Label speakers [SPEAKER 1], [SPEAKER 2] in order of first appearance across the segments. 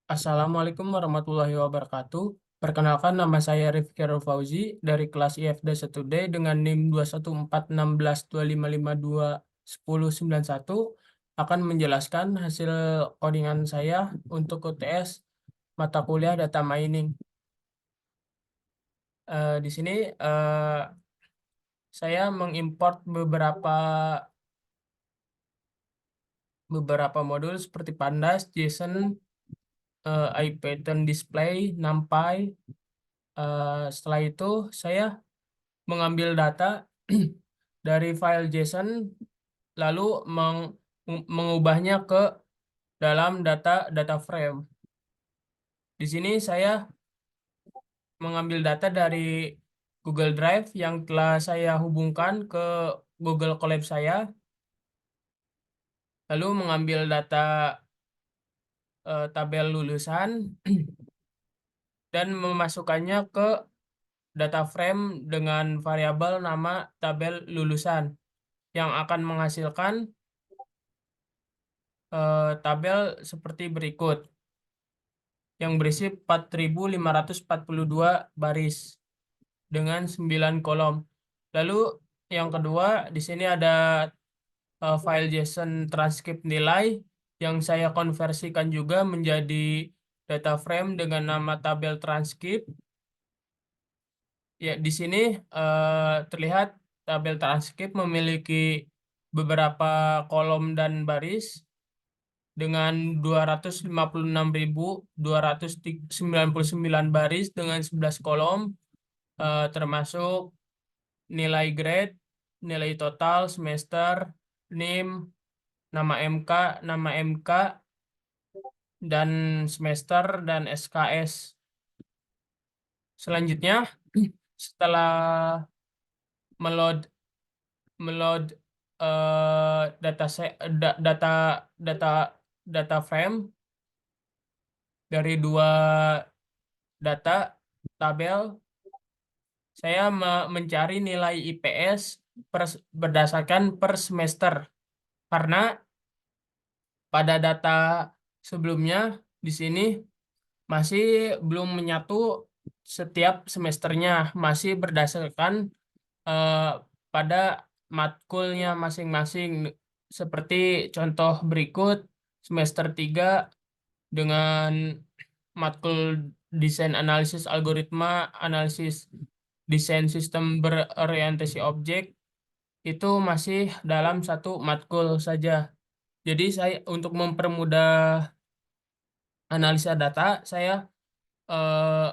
[SPEAKER 1] Assalamualaikum warahmatullahi wabarakatuh. Perkenalkan, nama saya Rifki Fauzi dari kelas IFD 1D dengan NIM 2141625521091 akan menjelaskan hasil codingan saya untuk UTS mata kuliah data mining. Di sini eh, saya mengimport beberapa modul seperti Pandas, JSON, IPython Display, NumPy. Setelah itu saya mengambil data dari file JSON lalu mengubahnya ke dalam data frame. Di sini saya mengambil data dari Google Drive yang telah saya hubungkan ke Google Colab saya, lalu mengambil data tabel lulusan dan memasukkannya ke data frame dengan variabel nama tabel lulusan yang akan menghasilkan tabel seperti berikut yang berisi 4.542 baris dengan 9 kolom. Lalu yang kedua, di sini ada file JSON transkrip nilai yang saya konversikan juga menjadi data frame dengan nama tabel transkrip. Ya, di sini terlihat tabel transkrip memiliki beberapa kolom dan baris dengan 256.299 baris dengan 11 kolom, termasuk nilai grade, nilai total, semester, NIM, nama MK, dan semester, dan SKS. Selanjutnya, setelah meload meload data data data frame dari dua data tabel, saya mencari nilai IPS berdasarkan per semester karena pada data sebelumnya di sini masih belum menyatu setiap semesternya, masih berdasarkan eh, pada matkulnya masing-masing. Seperti contoh berikut, semester 3 dengan matkul desain analisis algoritma, analisis desain sistem berorientasi objek, itu masih dalam satu matkul saja. Jadi saya untuk mempermudah analisa data, saya eh,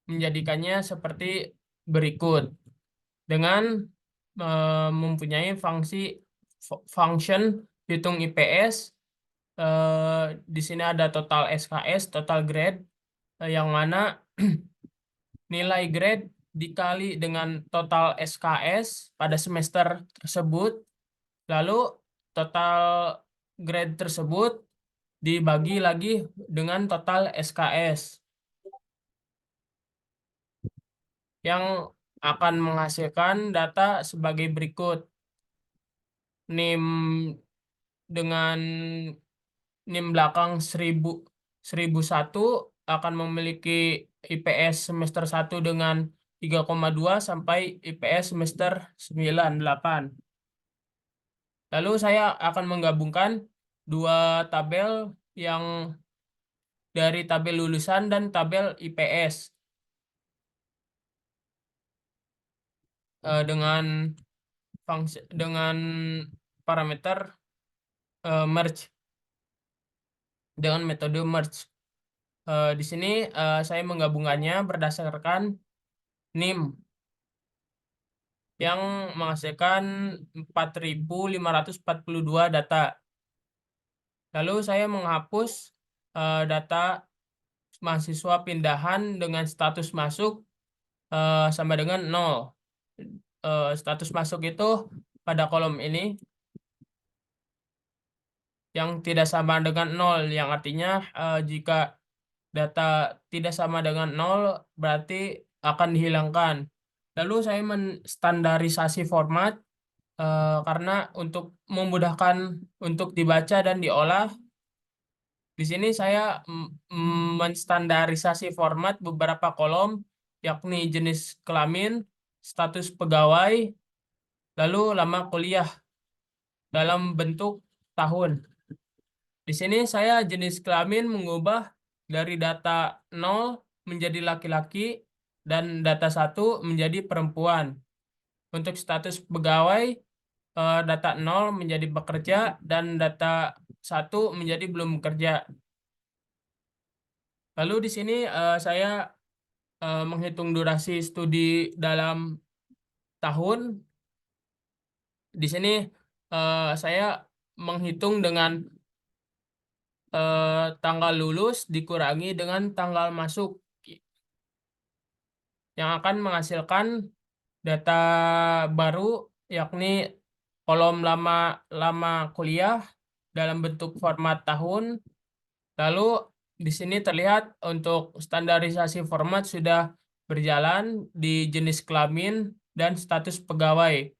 [SPEAKER 1] menjadikannya seperti berikut dengan mempunyai function hitung IPS. Di sini ada total SKS, total grade, yang mana nilai grade dikali dengan total SKS pada semester tersebut, lalu total grade tersebut dibagi lagi dengan total SKS yang akan menghasilkan data sebagai berikut. NIM dengan NIM belakang 1001 akan memiliki IPS semester 1 dengan 3,2 sampai IPS semester 98. Lalu saya akan menggabungkan dua tabel yang dari tabel lulusan dan tabel IPS dengan parameter merge dengan metode merge. Di sini saya menggabungkannya berdasarkan NIM yang menghasilkan 4.542 data. Lalu saya menghapus data mahasiswa pindahan dengan status masuk sama dengan 0. Status masuk itu pada kolom ini yang tidak sama dengan 0, yang artinya jika data tidak sama dengan 0 berarti akan dihilangkan. Lalu saya menstandarisasi format karena untuk memudahkan untuk dibaca dan diolah, Di sini saya menstandarisasi format beberapa kolom, yakni jenis kelamin, status pegawai, lalu lama kuliah dalam bentuk tahun. Di sini saya jenis kelamin mengubah dari data 0 menjadi laki-laki dan data 1 menjadi perempuan. Untuk status pegawai, data 0 menjadi bekerja dan data 1 menjadi belum bekerja. Lalu di sini saya menghitung durasi studi dalam tahun. Di sini saya menghitung dengan tanggal lulus dikurangi dengan tanggal masuk yang akan menghasilkan data baru, yakni kolom lama lama kuliah dalam bentuk format tahun. Lalu di sini terlihat untuk standarisasi format sudah berjalan di jenis kelamin dan status pegawai.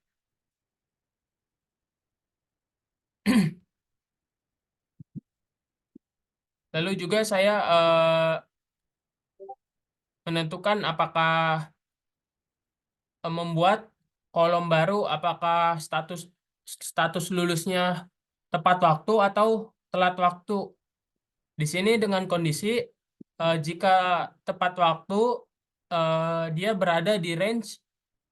[SPEAKER 1] Lalu juga saya menentukan apakah membuat kolom baru, apakah status status lulusnya tepat waktu atau telat waktu. Di sini dengan kondisi jika tepat waktu, dia berada di range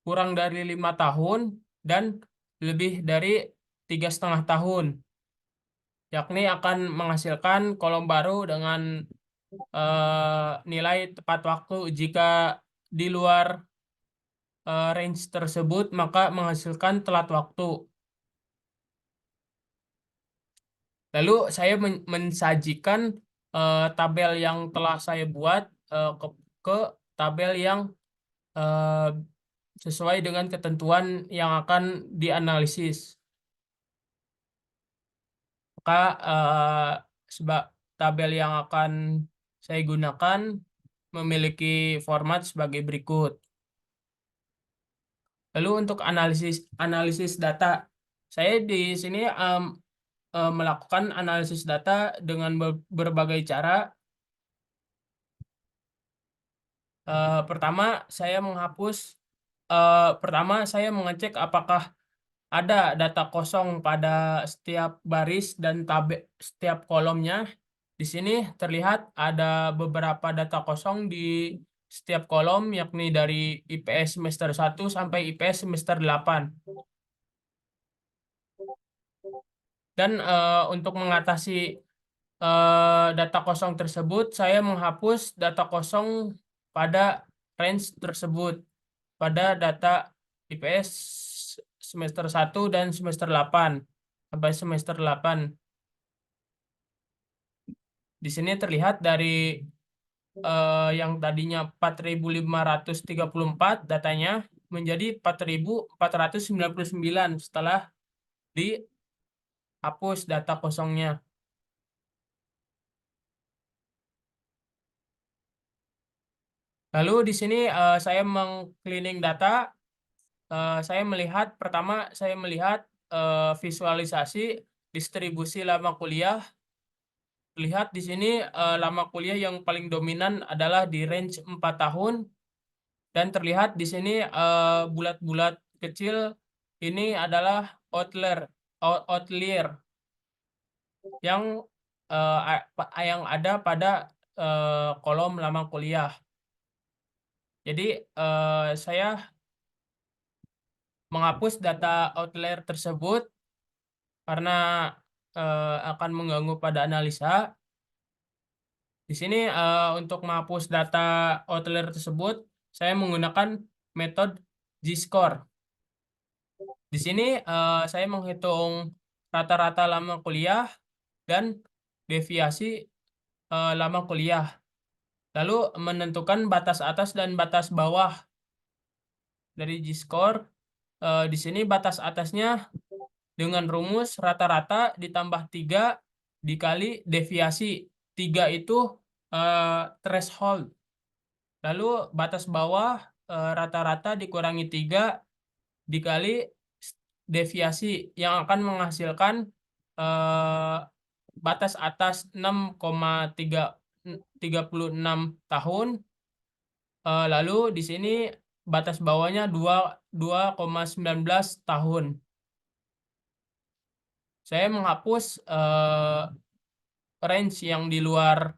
[SPEAKER 1] kurang dari 5 tahun dan lebih dari 3,5 tahun, yakni akan menghasilkan kolom baru dengan nilai tepat waktu. Jika di luar range tersebut, maka menghasilkan telat waktu. Lalu saya mensajikan tabel yang telah saya buat ke tabel yang eh, sesuai dengan ketentuan yang akan dianalisis. Maka sebab tabel yang akan saya gunakan memiliki format sebagai berikut. Lalu untuk analisis analisis data, saya di sini melakukan analisis data dengan berbagai cara. Pertama, pertama saya mengecek apakah ada data kosong pada setiap baris dan setiap kolomnya. Di sini terlihat ada beberapa data kosong di setiap kolom, yakni dari IPS semester 1 sampai IPS semester 8. Dan untuk mengatasi data kosong tersebut, saya menghapus data kosong pada range tersebut, pada data IPS semester 1 dan semester 8 sampai semester 8. Di sini terlihat dari yang tadinya 4.534 datanya menjadi 4.499 setelah dihapus data kosongnya. Lalu di sini saya meng-cleaning data. Pertama saya melihat visualisasi distribusi lama kuliah. Lihat di sini lama kuliah yang paling dominan adalah di range 4 tahun, dan terlihat di sini bulat-bulat kecil ini adalah outlier yang yang ada pada kolom lama kuliah. Jadi saya menghapus data outlier tersebut karena akan mengganggu pada analisa. Di sini untuk menghapus data outlier tersebut, saya menggunakan metode G-score. Di sini saya menghitung rata-rata lama kuliah dan deviasi lama kuliah. Lalu menentukan batas atas dan batas bawah dari G-score. Di sini batas atasnya dengan rumus rata-rata ditambah 3 dikali deviasi. 3 itu threshold. Lalu batas bawah rata-rata dikurangi 3 dikali deviasi yang akan menghasilkan batas atas 6,36 tahun. Lalu di sini batas bawahnya 2,19 tahun. Saya menghapus range yang di luar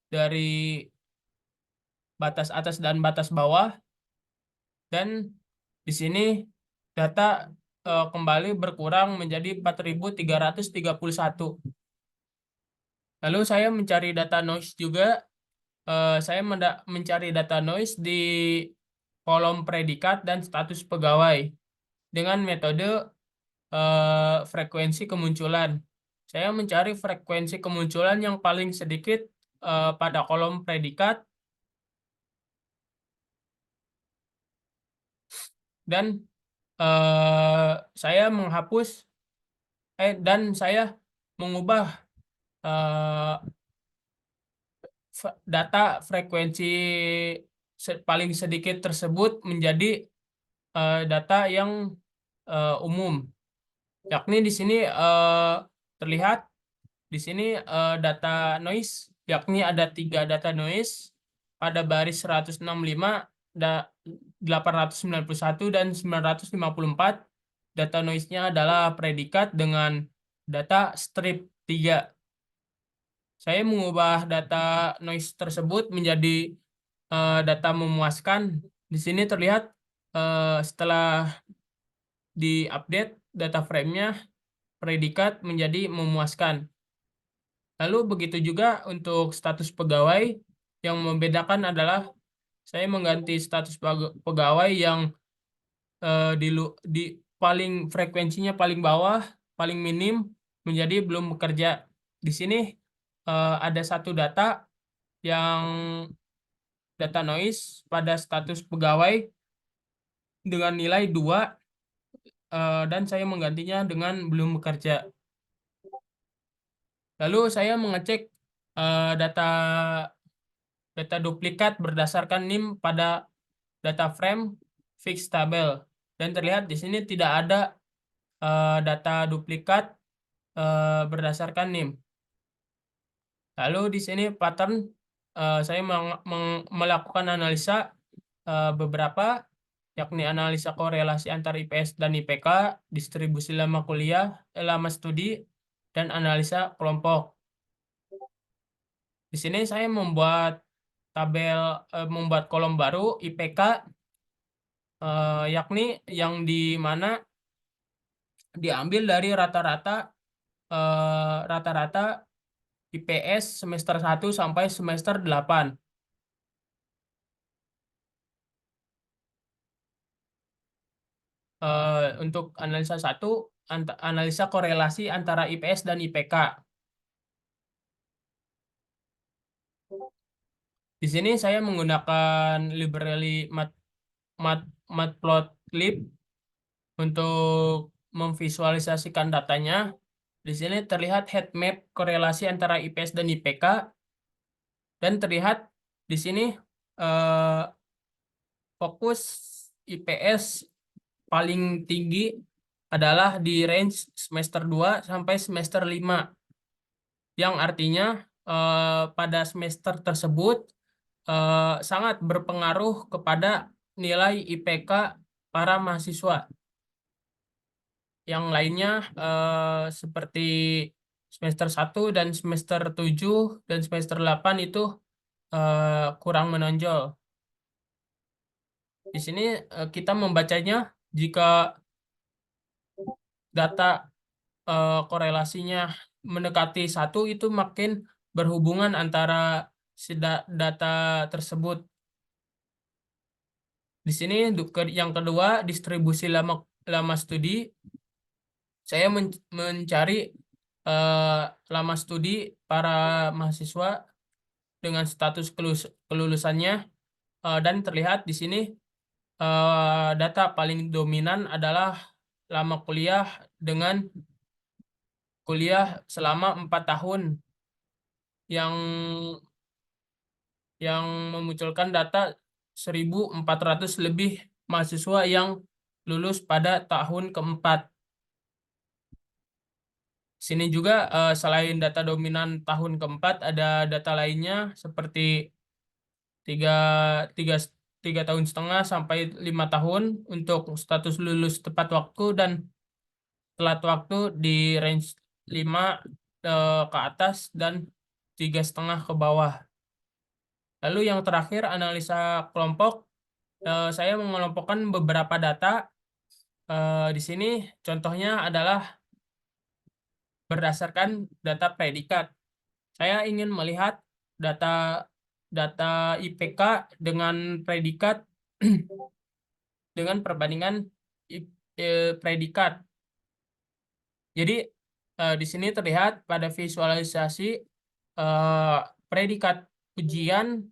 [SPEAKER 1] dari batas atas dan batas bawah, dan di sini data kembali berkurang menjadi 4.331. Lalu saya mencari data noise juga. Saya mencari data noise di kolom predikat dan status pegawai dengan metode frekuensi kemunculan. Saya mencari frekuensi kemunculan yang paling sedikit pada kolom predikat, dan saya menghapus dan saya mengubah eh, data frekuensi paling sedikit tersebut menjadi data yang umum, yakni di sini terlihat di sini data noise, yakni ada 3 data noise pada baris 165, 891 dan 954. Data noise-nya adalah predikat dengan data strip 3. Saya mengubah data noise tersebut menjadi data memuaskan. Di sini terlihat setelah diupdate data frame-nya, predikat menjadi memuaskan. Lalu begitu juga untuk status pegawai. Yang membedakan adalah saya mengganti status pegawai yang di paling frekuensinya paling bawah, paling minim, menjadi belum bekerja. Di sini ada satu data yang data noise pada status pegawai dengan nilai 2, dan saya menggantinya dengan belum bekerja. Lalu saya mengecek data duplikat berdasarkan NIM pada data frame fixed table, dan terlihat di sini tidak ada data duplikat berdasarkan NIM. Lalu di sini pattern, saya melakukan analisa beberapa, yakni analisa korelasi antara IPS dan IPK, distribusi lama kuliah, lama studi, dan analisa kelompok. Di sini saya membuat tabel, membuat kolom baru IPK, yakni yang di mana diambil dari rata-rata IPS semester 1 sampai semester 8. Untuk analisa 1, analisa korelasi antara IPS dan IPK. Di sini saya menggunakan library matplotlib untuk memvisualisasikan datanya. Di sini terlihat heat map korelasi antara IPS dan IPK, dan terlihat di sini eh, fokus IPS paling tinggi adalah di range semester 2 sampai semester 5, yang artinya pada semester tersebut sangat berpengaruh kepada nilai IPK para mahasiswa. Yang lainnya seperti semester 1 dan semester 7 dan semester 8 itu kurang menonjol. Di sini kita membacanya jika data korelasinya mendekati 1, itu makin berhubungan antara data tersebut. Di sini yang kedua, distribusi lama studi. Saya mencari eh, lama studi para mahasiswa dengan status kelulusannya, dan terlihat di sini data paling dominan adalah lama kuliah dengan kuliah selama 4 tahun, yang memunculkan data 1.400 lebih mahasiswa yang lulus pada tahun keempat. Sini juga selain data dominan tahun keempat, ada data lainnya seperti tiga, tiga, 3,5 tahun sampai 5 tahun untuk status lulus tepat waktu dan telat waktu di range 5 ke atas dan 3,5 ke bawah. Lalu yang terakhir analisa kelompok. Saya mengelompokkan beberapa data. Di sini contohnya adalah berdasarkan data predikat. Saya ingin melihat data data IPK dengan predikat dengan perbandingan predikat. Jadi di sini terlihat pada visualisasi eh, predikat ujian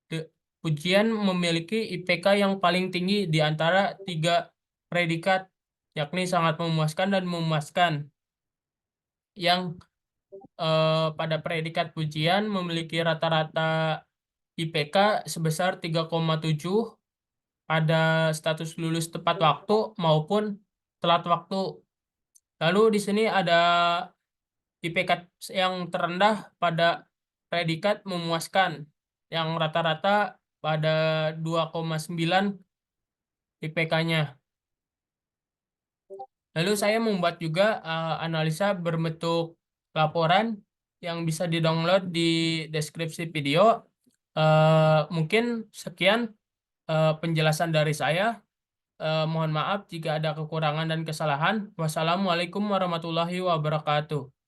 [SPEAKER 1] de- ujian memiliki IPK yang paling tinggi di antara tiga predikat, yakni sangat memuaskan dan memuaskan. Yang pada predikat ujian memiliki rata-rata IPK sebesar 3,7 pada status lulus tepat waktu maupun telat waktu. Lalu di sini ada IPK yang terendah pada predikat memuaskan, yang rata-rata pada 2,9 IPK-nya. Lalu saya membuat juga analisa berbentuk laporan yang bisa di-download di deskripsi video. Mungkin sekian penjelasan dari saya. Mohon maaf jika ada kekurangan dan kesalahan. Wassalamualaikum warahmatullahi wabarakatuh.